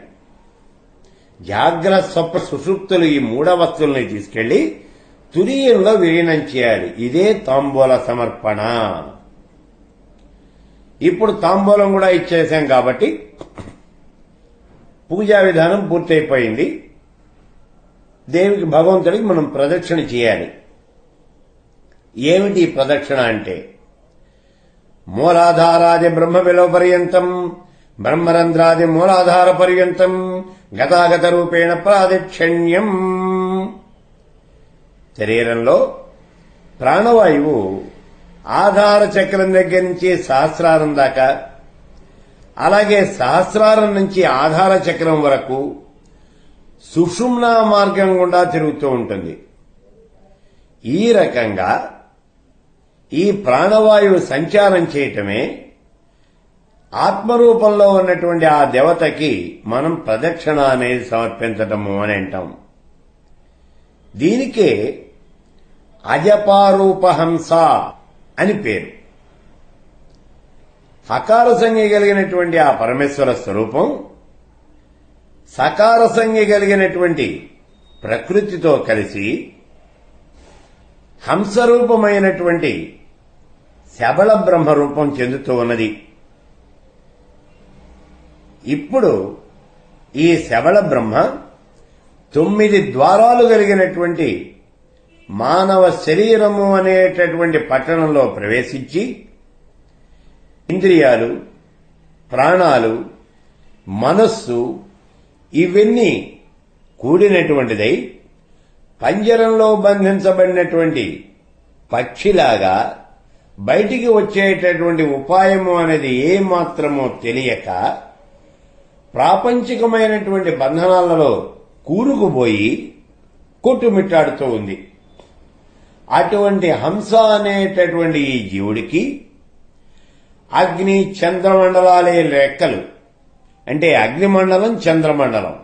జాగ్రత్త, స్వప్న, సుషుప్తులు ఈ 3 అవస్థల్ని తీసుకెళ్లి తురీయంలో విలీనం చేయాలి. ఇదే తాంబూల సమర్పణ. ఇప్పుడు తాంబూలం కూడా ఇచ్చేసాం కాబట్టి పూజా విధానం పూర్తయిపోయింది. దేవుడికి, భగవంతుడికి మనం ప్రదక్షిణ చేయాలి. ఏమిటి ప్రదక్షిణ అంటే? మూలాధారాది బ్రహ్మ విలో పర్యంతం, బ్రహ్మరంధ్రాది మూలాధార పర్యంతం గతాగత రూపేణ ప్రాదక్షిణ్యం. శరీరంలో ప్రాణవాయువు ఆధార చక్రం దగ్గర నుంచి సహస్రారం దాకా, అలాగే సహస్రారం నుంచి ఆధార చక్రం వరకు సుషుమ్నా మార్గం గుండా తిరుగుతూ ఉంటుంది. ఈ రకంగా ఈ ప్రాణవాయువు సంచారం చేయటమే ఆత్మరూపంలో ఉన్నటువంటి ఆ దేవతకి మనం ప్రదక్షిణ అనేది సమర్పించటము అని అంటాం. దీనికే అజపారూపహంస అని పేరు. హకార సంజ్ఞ కలిగినటువంటి ఆ పరమేశ్వర స్వరూపం సకార సంజ్ఞ కలిగినటువంటి ప్రకృతితో కలిసి హంసరూపమైనటువంటి శబళ బ్రహ్మ రూపం చెందుతూ ఉన్నది. ఇప్పుడు ఈ శబళ బ్రహ్మ 9 ద్వారాలు కలిగినటువంటి మానవ శరీరము అనేటటువంటి పట్టణంలో ప్రవేశించి ఇంద్రియాలు, ప్రాణాలు, మనస్సు ఇవన్నీ కూడినటువంటిదై పంజరంలో బంధించబడినటువంటి పక్షిలాగా బయటికి వచ్చేటటువంటి ఉపాయము అనేది ఏమాత్రమో తెలియక ప్రాపంచికమైనటువంటి బంధనాలలో కూరుకుపోయి కొట్టుమిట్టాడుతూ ఉంది. అటువంటి హంస అనేటటువంటి ఈ జీవుడికి అగ్ని, చంద్రమండలాలే రెక్కలు. అంటే అగ్నిమండలం, చంద్రమండలం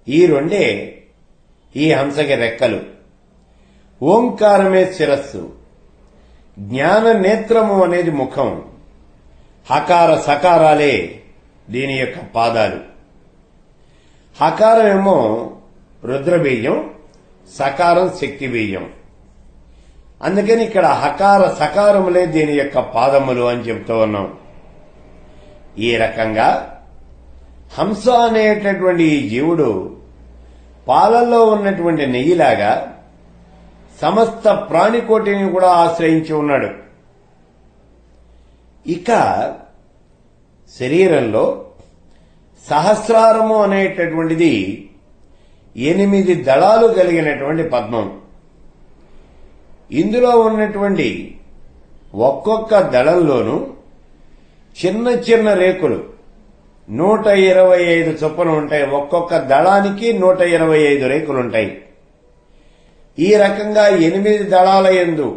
ఈ రెండే ఈ హంసకి రెక్కలు. ఓంకారమే శిరస్సు, జ్ఞాన నేత్రము అనేది ముఖం, హకార సకారాలే దీని యొక్క పాదాలు. హకారమేమో రుద్రబీజం, సకారం శక్తి బీజం. అందుకని ఇక్కడ హకార సకారములే దీని యొక్క పాదములు అని చెప్తూ ఉన్నాం. ఈ రకంగా హంస అనేటటువంటి ఈ జీవుడు పాలల్లో ఉన్నటువంటి నెయ్యిలాగా సమస్త ప్రాణికోటిని కూడా ఆశ్రయించి ఉన్నాడు. ఇక శరీరంలో సహస్రారము అనేటటువంటిది 8 దళాలు కలిగినటువంటి పద్మం. ఇందులో ఉన్నటువంటి ఒక్కొక్క దళంలోనూ చిన్న చిన్న రేకులు 125 చొప్పున ఉంటాయి. ఒక్కొక్క దళానికి 125 రేకులుంటాయి. ఈ రకంగా 8 దళాల యందు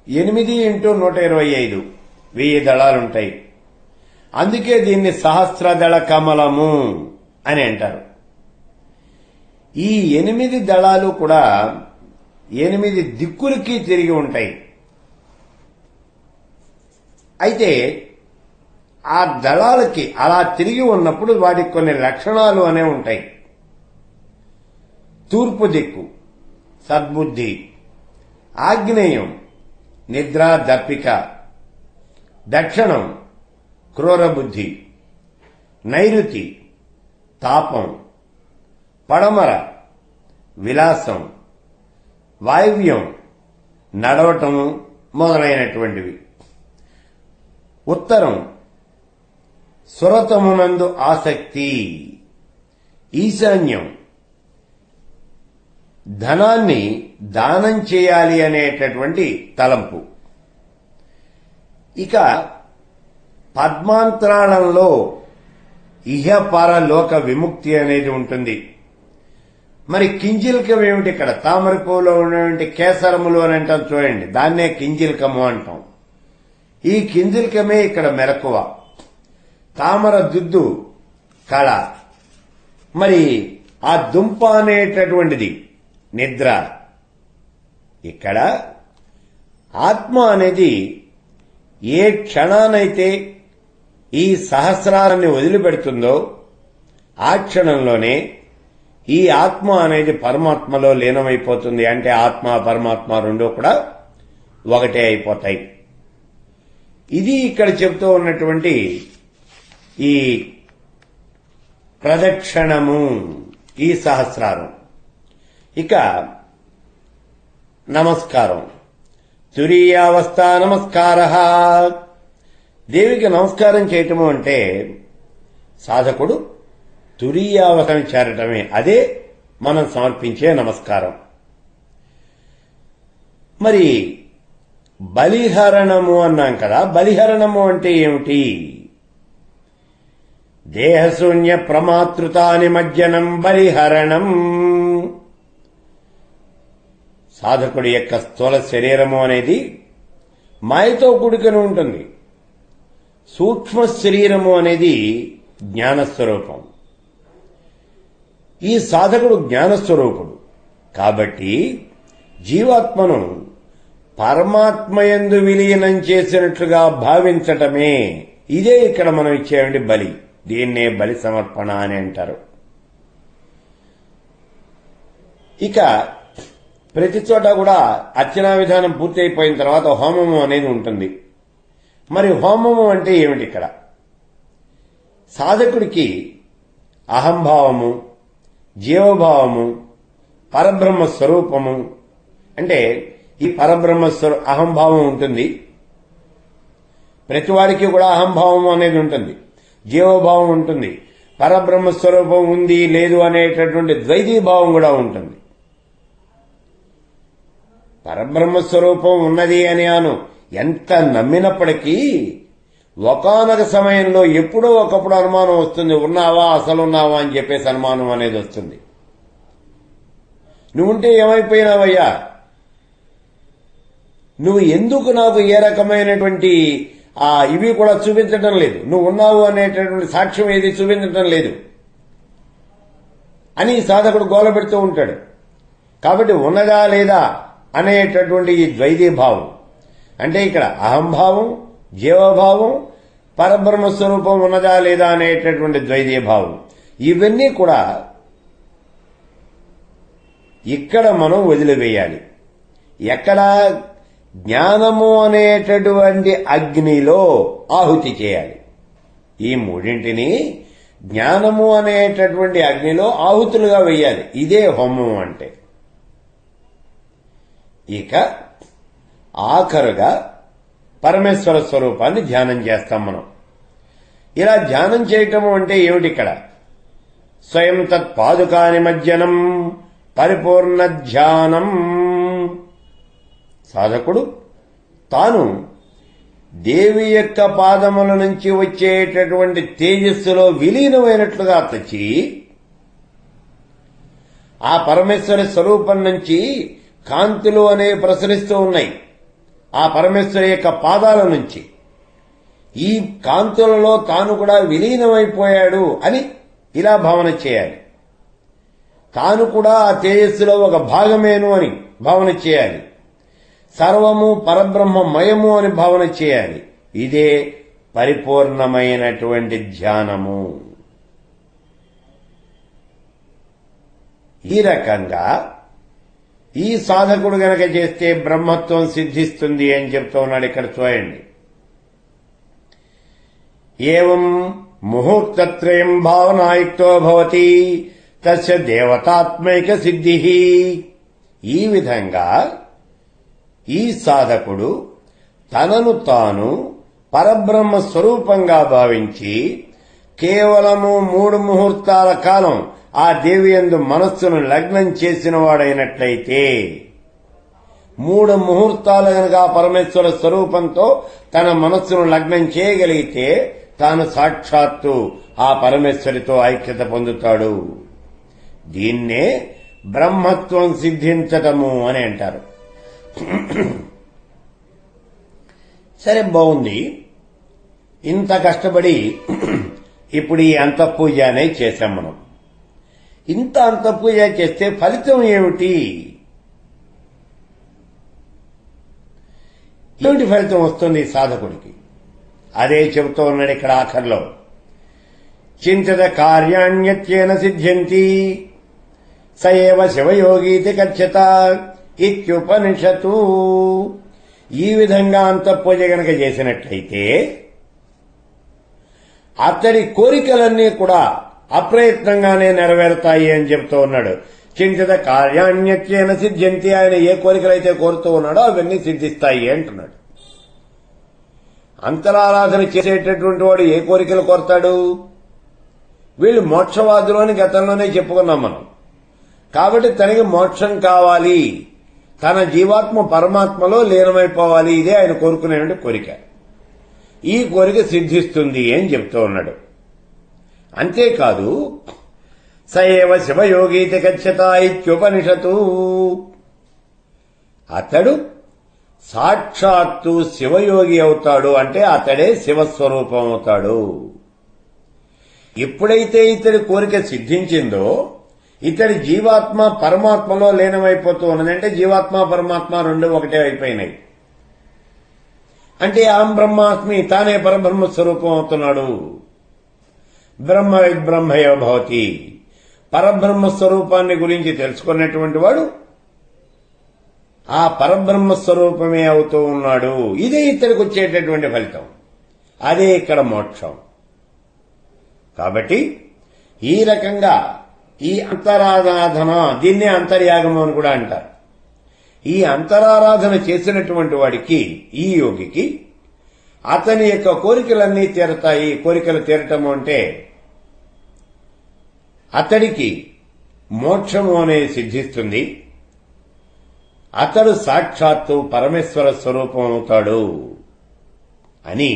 8 × 125 1000 దళాలుంటాయి. అందుకే దీన్ని సహస్రదళ కమలము అని అంటారు. ఈ 8 దళాలు కూడా 8 దిక్కులకి తిరిగి ఉంటాయి. అయితే ఆ దళాలకి అలా తిరిగి ఉన్నప్పుడు వాటికి కొన్ని లక్షణాలు అనేవి ఉంటాయి. తూర్పు దిక్కు సద్బుద్ధి, ఆగ్నేయం నిద్ర దప్పిక, దక్షిణం క్రూరబుద్ధి, నైరుతి తాపం, పడమర విలాసం, వాయువ్యం నడవటము మొదలైనటువంటివి, ఉత్తరం సురతమునందు ఆసక్తి, ఈశాన్యం ధనాన్ని దానం చేయాలి అనేటటువంటి తలంపు. ఇక పద్మాంతరాళంలో ఇహపరలోక విముక్తి అనేది ఉంటుంది. మరి కింజిల్కం ఏమిటి? ఇక్కడ తామరపులో ఉన్నటువంటి కేసరములు అని అంటాం చూడండి, దాన్నే కింజిల్కము అంటాం. ఈ కింజిల్కమే ఇక్కడ మెలకువ. తామర దుద్దు కళ. మరి ఆ దుంప అనేటటువంటిది నిద్ర. ఇక్కడ ఆత్మ అనేది ఏ క్షణానైతే ఈ సహస్రాన్ని వదిలిపెడుతుందో ఆ క్షణంలోనే ఈ ఆత్మ అనేది పరమాత్మలో లీనమైపోతుంది. అంటే ఆత్మ పరమాత్మ రెండూ కూడా ఒకటే అయిపోతాయి. ఇది ఇక్కడ చెబుతూ ఉన్నటువంటి ఈ ప్రదక్షిణము, ఈ సహస్రారం. ఇక నమస్కారం, తురీయావస్థ నమస్కార. దేవికి నమస్కారం చేయటము అంటే సాధకుడు తురీయావస్థను చేరటమే. అదే మనం సమర్పించే నమస్కారం. మరి బలిహరణము అన్నాం కదా, బలిహరణము అంటే ఏమిటి? దేహశూన్య ప్రమాతృతా నిమజ్జనం బలిహరణం. సాధకుడి యొక్క స్థూల శరీరము అనేది మాయతో కూడుకొని ఉంటుంది. సూక్ష్మ శరీరము అనేది జ్ఞానస్వరూపం. ఈ సాధకుడు జ్ఞానస్వరూపుడు కాబట్టి జీవాత్మను పరమాత్మయందు విలీనం చేసినట్లుగా భావించటమే. ఇదే ఇక్కడ మనం ఇచ్చేయండి బలి. దీన్నే బలి సమర్పణ అని అంటారు. ఇక ప్రతి చోట కూడా అర్చనా విధానం పూర్తయిపోయిన తర్వాత హోమము అనేది ఉంటుంది. మరి హోమము అంటే ఏమిటి? ఇక్కడ సాధకుడికి అహంభావము, జీవభావము, పరబ్రహ్మ స్వరూపము, అంటే ఈ పరబ్రహ్మ అహంభావం ఉంటుంది. ప్రతివాడికి కూడా అహంభావం అనేది ఉంటుంది, జీవభావం ఉంటుంది, పరబ్రహ్మ స్వరూపం ఉంది లేదు అనేటటువంటి ద్వైతీభావం కూడా ఉంటుంది. పరబ్రహ్మ స్వరూపం ఉన్నది అని ఎంత నమ్మినప్పటికీ ఒకానొక సమయంలో ఎప్పుడో ఒకప్పుడు అనుమానం వస్తుంది. ఉన్నావా, అసలున్నావా అని చెప్పేసి అనుమానం అనేది వస్తుంది. నువ్వుంటే ఏమైపోయినావయ్యా, నువ్వు ఎందుకు నాకు ఏ రకమైనటువంటి ఇవి కూడా చూపించటం లేదు, నువ్వు ఉన్నావు అనేటటువంటి సాక్ష్యం ఏది చూపించటం లేదు అని సాధకుడు గోల పెడుతూ ఉంటాడు. కాబట్టి ఉన్నదా లేదా అనేటటువంటి ఈ ద్వైతీభావం, అంటే ఇక్కడ అహంభావం, జీవభావం, పరబ్రహ్మ స్వరూపం ఉన్నదా లేదా అనేటటువంటి ద్వైతీభావం, ఇవన్నీ కూడా ఇక్కడ మనం వదిలివేయాలి. ఎక్కడ? జ్ఞానము అనేటటువంటి అగ్నిలో ఆహుతి చేయాలి. ఈ మూడింటిని జ్ఞానము అనేటటువంటి అగ్నిలో ఆహుతులుగా వేయాలి. ఇదే హోమం అంటే. ఇక ఆఖరుగా పరమేశ్వర స్వరూపాన్ని ధ్యానం చేస్తాం మనం. ఇలా ధ్యానం చేయటము అంటే ఏమిటి? ఇక్కడ స్వయం తత్పాదుకా నిమజ్జనం పరిపూర్ణ ధ్యానం. సాధకుడు తాను దేవి యొక్క పాదముల నుంచి వచ్చేటటువంటి తేజస్సులో విలీనమైనట్లుగా తెచ్చి ఆ పరమేశ్వర స్వరూపం నుంచి కాంతులు అనేవి ప్రసరిస్తూ ఉన్నాయి. ఆ పరమేశ్వరి యొక్క పాదాల నుంచి ఈ కాంతులలో తాను కూడా విలీనమైపోయాడు అని ఇలా భావన చేయాలి. తాను కూడా ఆ తేజస్సులో ఒక భాగమేను అని భావన చేయాలి. సర్వము పరబ్రహ్మమయము అని భావన చేయాలి. ఇదే పరిపూర్ణమైనటువంటి ధ్యానము. ఈ రకంగా ఈ సాధకుడు గనక చేస్తే బ్రహ్మత్వం సిద్ధిస్తుంది అని చెప్తూ ఉన్నాడు. ఇక్కడ చూడండి, ఏవం ముహూర్తత్రయం భావనాయుక్తో భవతి తస్య దేవతాత్మైక సిద్ధి. ఈ విధంగా ఈ సాధకుడు తనను తాను పరబ్రహ్మ స్వరూపంగా భావించి కేవలము 3 ముహూర్తాల కాలం ఆ దేవి యందు మనస్సును లగ్నం చేసిన వాడైనట్లయితే 3 ముహూర్తాలు గనక ఆ పరమేశ్వర స్వరూపంతో తన మనస్సును లగ్నం చేయగలిగితే తాను సాక్షాత్తు ఆ పరమేశ్వరితో ఐక్యత పొందుతాడు. దీన్నే బ్రహ్మత్వం సిద్ధించటము అని అంటారు. సరే, బాగుంది. ఇంత కష్టపడి ఇప్పుడు ఈ అంతఃపూజ అనేది చేశాం మనం. ఇంత అంతఃపూజ చేస్తే ఫలితం ఏమిటి? ఏమిటి ఫలితం వస్తుంది సాధకుడికి? అదే చెబుతూ ఉన్నాడు ఇక్కడ ఆఖర్లో. చింతిత కార్యాణ్యత్యేన సిద్ధ్యంతి సయేవ శివయోగీతి కథ్యత ఇత్యుపనిషతు. ఈ విధంగా అంతఃపూజ గనక చేసినట్లయితే అతడి కోరికలన్నీ కూడా అప్రయత్నంగానే నెరవేరుతాయి అని చెబుతూ ఉన్నాడు. చింతిత కార్యాణ్యత్యేన సిద్ధ్యంతి. ఆయన ఏ కోరికలైతే కోరుతూ ఉన్నాడో అవన్నీ సిద్ధిస్తాయి అంటున్నాడు. అంతరారాధన చేసేటటువంటి వాడు ఏ కోరికలు కోరతాడు? వీళ్ళు మోక్షవాదులు అని గతంలోనే చెప్పుకున్నాం మనం. కాబట్టి తనకి మోక్షం కావాలి, తన జీవాత్మ పరమాత్మలో లీనమైపోవాలి. ఇదే ఆయన కోరుకునే కోరిక. ఈ కోరిక సిద్ధిస్తుంది అని చెప్తూ ఉన్నాడు. అంతేకాదు, సయేవ శివయోగీతి గచ్చత ఇత్యుపనిషతు. అతడు సాక్షాత్తు శివయోగి అవుతాడు. అంటే అతడే శివస్వరూపం అవుతాడు. ఎప్పుడైతే ఇతడి కోరిక సిద్ధించిందో ఇతడి జీవాత్మ పరమాత్మలో లీనమైపోతూ ఉన్నది. అంటే జీవాత్మ పరమాత్మ రెండు ఒకటే అయిపోయినాయి. అంటే ఆం బ్రహ్మాస్మి, తానే పరబ్రహ్మ స్వరూపం అవుతున్నాడు. బ్రహ్మ విద్బ్రహ్మయో భవతి. పరబ్రహ్మ స్వరూపాన్ని గురించి తెలుసుకున్నటువంటి వాడు ఆ పరబ్రహ్మ స్వరూపమే అవుతూ ఉన్నాడు. ఇదే ఇతడికి వచ్చేటటువంటి ఫలితం. అదే ఇక్కడ మోక్షం. కాబట్టి ఈ రకంగా ఈ అంతరారాధన, దీన్నే అంతర్యాగము అని కూడా అంటారు. ఈ అంతరారాధన చేసినటువంటి వాడికి, ఈ యోగికి, అతని యొక్క కోరికలన్నీ తీరతాయి. కోరికలు తీరటము అంటే అతడికి మోక్షము అనేది సిద్ధిస్తుంది. అతడు సాక్షాత్తు పరమేశ్వర స్వరూపం అవుతాడు అని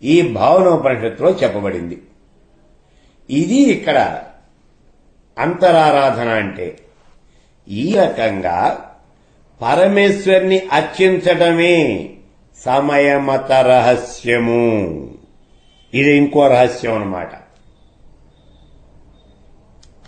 ఈ భావనోపనిషత్తులో చెప్పబడింది. ఇది ఇక్కడ అంతరారాధన అంటే. ఈ రకంగా పరమేశ్వరుని అర్చించటమే సమయమత రహస్యము. ఇది ఇంకో రహస్యం అన్నమాట.